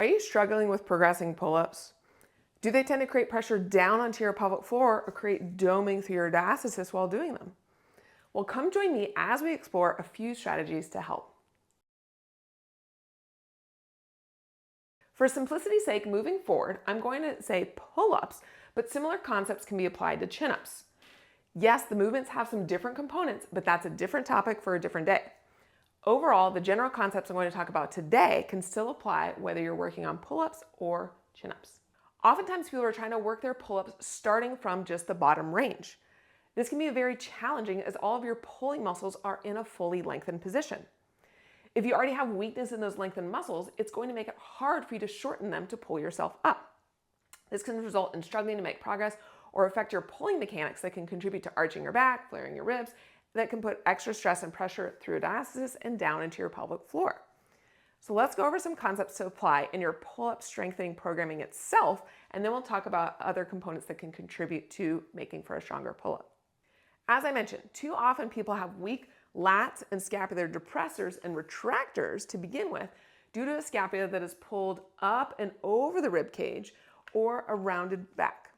Are you struggling with progressing pull-ups? Do they tend to create pressure down onto your pelvic floor or create doming through your diastasis while doing them? Well, come join me as we explore a few strategies to help. For simplicity's sake, moving forward, I'm going to say pull-ups, but similar concepts can be applied to chin-ups. Yes, the movements have some different components, but that's a different topic for a different day. Overall, the general concepts I'm going to talk about today can still apply whether you're working on pull-ups or chin-ups. Oftentimes people are trying to work their pull-ups starting from just the bottom range. This can be very challenging as all of your pulling muscles are in a fully lengthened position. If you already have weakness in those lengthened muscles, it's going to make it hard for you to shorten them to pull yourself up. This can result in struggling to make progress or affect your pulling mechanics that can contribute to arching your back, flaring your ribs, that can put extra stress and pressure through a diastasis and down into your pelvic floor. So let's go over some concepts to apply in your pull-up strengthening programming itself, and then we'll talk about other components that can contribute to making for a stronger pull-up. As I mentioned, too often people have weak lats and scapular depressors and retractors to begin with due to a scapula that is pulled up and over the rib cage or a rounded back.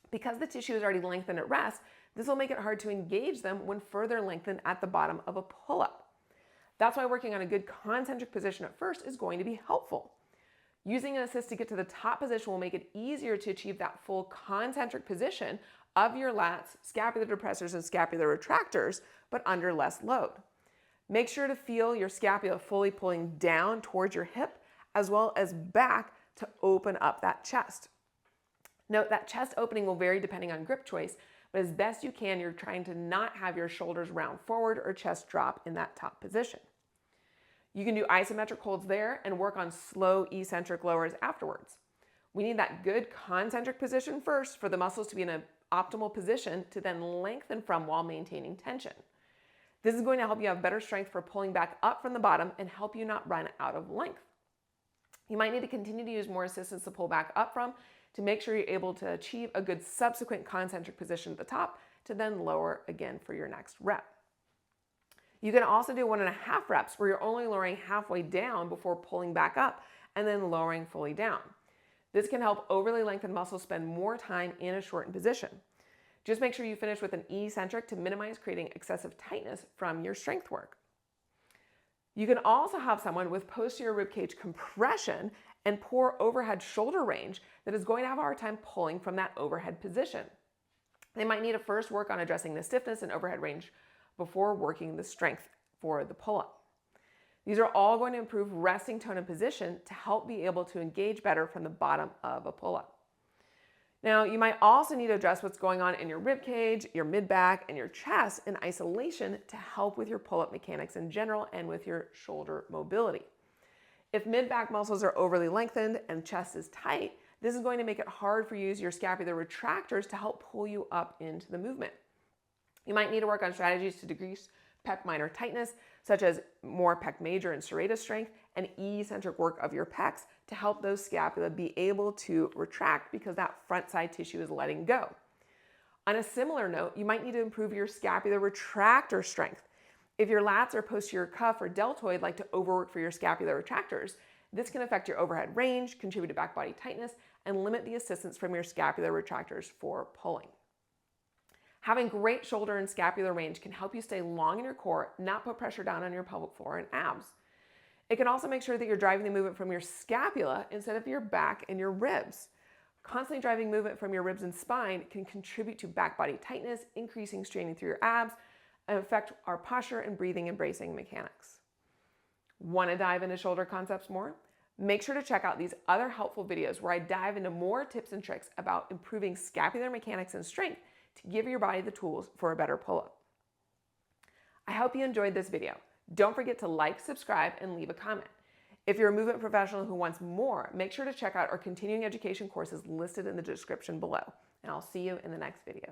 Because the tissue is already lengthened at rest, this will make it hard to engage them when further lengthened at the bottom of a pull-up. That's why working on a good concentric position at first is going to be helpful. Using an assist to get to the top position will make it easier to achieve that full concentric position of your lats, scapular depressors, and scapular retractors, but under less load. Make sure to feel your scapula fully pulling down towards your hip as well as back to open up that chest. Note that chest opening will vary depending on grip choice, but as best you can, you're trying to not have your shoulders round forward or chest drop in that top position. You can do isometric holds there and work on slow eccentric lowers afterwards. We need that good concentric position first for the muscles to be in an optimal position to then lengthen from while maintaining tension. This is going to help you have better strength for pulling back up from the bottom and help you not run out of length. You might need to continue to use more assistance to pull back up from to make sure you're able to achieve a good subsequent concentric position at the top to then lower again for your next rep. You can also do 1.5 reps where you're only lowering halfway down before pulling back up and then lowering fully down. This can help overly lengthened muscles spend more time in a shortened position. Just make sure you finish with an eccentric to minimize creating excessive tightness from your strength work. You can also have someone with posterior ribcage compression and poor overhead shoulder range that is going to have a hard time pulling from that overhead position. They might need to first work on addressing the stiffness and overhead range before working the strength for the pull-up. These are all going to improve resting tone and position to help be able to engage better from the bottom of a pull-up. Now, you might also need to address what's going on in your rib cage, your mid-back, and your chest in isolation to help with your pull-up mechanics in general and with your shoulder mobility. If mid-back muscles are overly lengthened and chest is tight, this is going to make it hard for you to use your scapular retractors to help pull you up into the movement. You might need to work on strategies to decrease pec minor tightness, such as more pec major and serratus strength and eccentric work of your pecs to help those scapula be able to retract because that front side tissue is letting go. On a similar note, you might need to improve your scapular retractor strength. If your lats or posterior cuff or deltoid like to overwork for your scapular retractors, this can affect your overhead range, contribute to back body tightness, and limit the assistance from your scapular retractors for pulling. Having great shoulder and scapular range can help you stay long in your core, not put pressure down on your pelvic floor and abs. It can also make sure that you're driving the movement from your scapula instead of your back and your ribs. Constantly driving movement from your ribs and spine can contribute to back body tightness, increasing straining through your abs, and affect our posture and breathing and bracing mechanics. Want to dive into shoulder concepts more? Make sure to check out these other helpful videos where I dive into more tips and tricks about improving scapular mechanics and strength to give your body the tools for a better pull-up. I hope you enjoyed this video. Don't forget to like, subscribe, and leave a comment. If you're a movement professional who wants more, make sure to check out our continuing education courses listed in the description below. And I'll see you in the next video.